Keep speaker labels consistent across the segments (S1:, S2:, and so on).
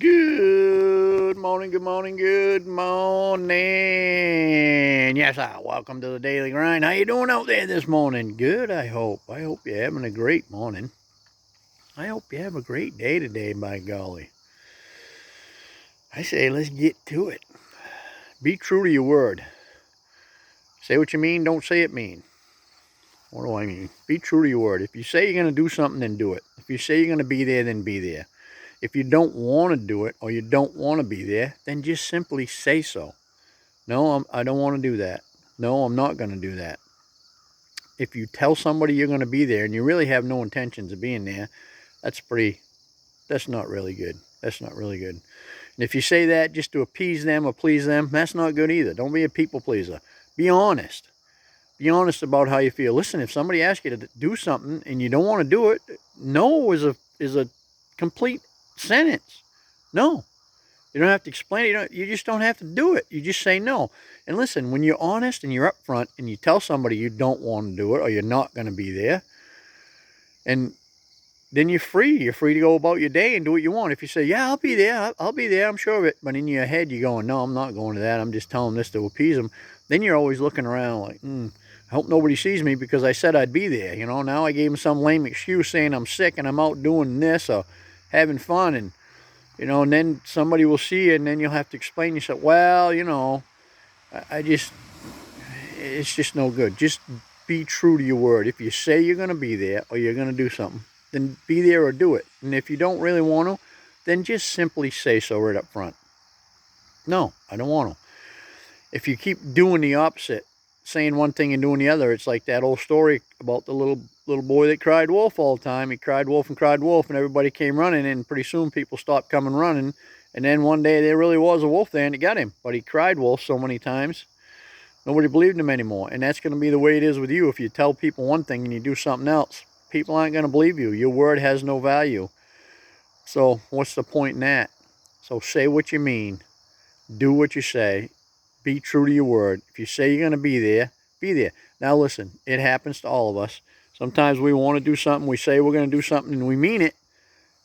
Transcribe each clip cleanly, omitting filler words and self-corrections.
S1: Good morning, good morning, good morning. Yes, welcome to the Daily Grind. How you doing out there this morning? Good, I hope. I hope you're having a great morning. I hope you have a great day today, by golly. I say let's get to it. Be true to your word. Say what you mean, don't say it mean. What do I mean? Be true to your word. If you say you're going to do something, then do it. If you say you're going to be there, then be there. If you don't want to do it or you don't want to be there, then just simply say so. No, I don't want to do that. No, I'm not going to do that. If you tell somebody you're going to be there and you really have no intentions of being there, that's not really good. That's not really good. And if you say that just to appease them or please them, that's not good either. Don't be a people pleaser. Be honest. Be honest about how you feel. Listen, if somebody asks you to do something and you don't want to do it, no is a complete sentence. No. You don't have to explain it. You just don't have to do it. You just say no. And listen, when you're honest and you're upfront and you tell somebody you don't want to do it or you're not going to be there, and then you're free. You're free to go about your day and do what you want. If you say, yeah, I'll be there. I'll be there. I'm sure of it. But in your head, you're going, no, I'm not going to that. I'm just telling this to appease them. Then you're always looking around like, I hope nobody sees me because I said I'd be there. Now I gave them some lame excuse saying I'm sick and I'm out doing this or having fun. And then somebody will see you and then you'll have to explain yourself. Well, it's just no good. Just be true to your word. If you say you're going to be there or you're going to do something, then be there or do it. And if you don't really want to, then just simply say so right up front. No, I don't want to. If you keep doing the opposite, saying one thing and doing the other, it's like that old story about the little boy that cried wolf all the time. He cried wolf, and everybody came running, and pretty soon people stopped coming running. And then one day there really was a wolf there, and it got him. But he cried wolf so many times, nobody believed him anymore. And that's going to be the way it is with you. If you tell people one thing and you do something else, people aren't going to believe you. Your word has no value. So what's the point in that? So say what you mean. Do what you say. Be true to your word. If you say you're going to be there, be there. Now listen, it happens to all of us. Sometimes we want to do something, we say we're going to do something, and we mean it,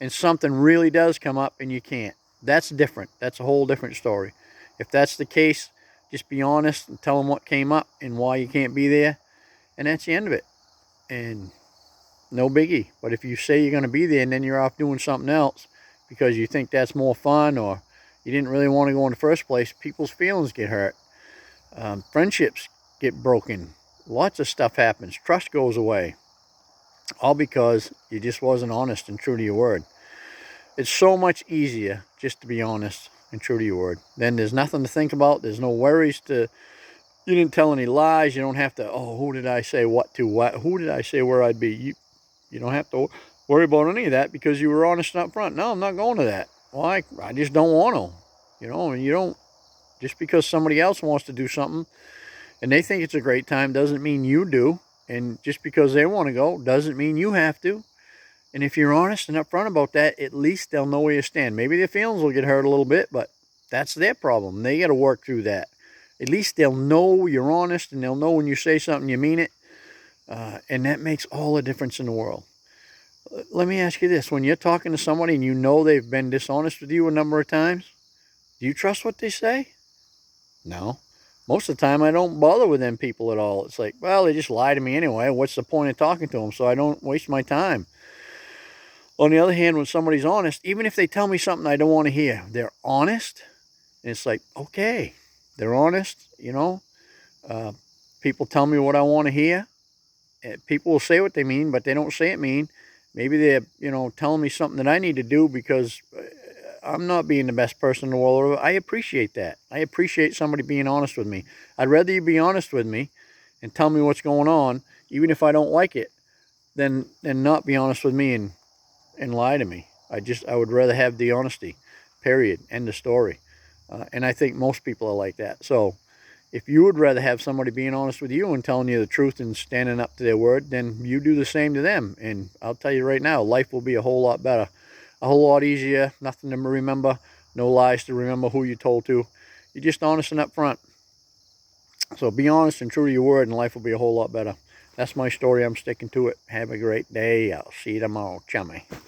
S1: and something really does come up and you can't. That's different. That's a whole different story. If that's the case, just be honest and tell them what came up and why you can't be there, and that's the end of it. And no biggie. But if you say you're going to be there and then you're off doing something else because you think that's more fun or you didn't really want to go in the first place, people's feelings get hurt. Friendships get broken. Lots of stuff happens. Trust goes away. All because you just wasn't honest and true to your word. It's so much easier just to be honest and true to your word. Then there's nothing to think about. There's no worries to, you didn't tell any lies. You don't have to, who did I say what to what? Who did I say where I'd be? You don't have to worry about any of that because you were honest up front. No, I'm not going to that. Well, I just don't want to. And you don't, just because somebody else wants to do something and they think it's a great time doesn't mean you do. And just because they want to go doesn't mean you have to. And if you're honest and upfront about that, at least they'll know where you stand. Maybe their feelings will get hurt a little bit, but that's their problem. They got to work through that. At least they'll know you're honest and they'll know when you say something you mean it. And that makes all the difference in the world. Let me ask you this. When you're talking to somebody and you know they've been dishonest with you a number of times, do you trust what they say? No. Most of the time, I don't bother with them people at all. It's like, well, they just lie to me anyway. What's the point of talking to them? So I don't waste my time. On the other hand, when somebody's honest, even if they tell me something I don't want to hear, they're honest. And it's like, okay, they're honest, People tell me what I want to hear. People will say what they mean, but they don't say it mean. Maybe they're, telling me something that I need to do because I'm not being the best person in the world. I appreciate that. I appreciate somebody being honest with me. I'd rather you be honest with me and tell me what's going on, even if I don't like it, than not be honest with me and lie to me. I would rather have the honesty, period, end of story. And I think most people are like that. So if you would rather have somebody being honest with you and telling you the truth and standing up to their word, then you do the same to them. And I'll tell you right now, life will be a whole lot better, a whole lot easier, nothing to remember, no lies to remember who you told to. You're just honest and upfront. So be honest and true to your word and life will be a whole lot better. That's my story. I'm sticking to it. Have a great day. I'll see you tomorrow, chummy.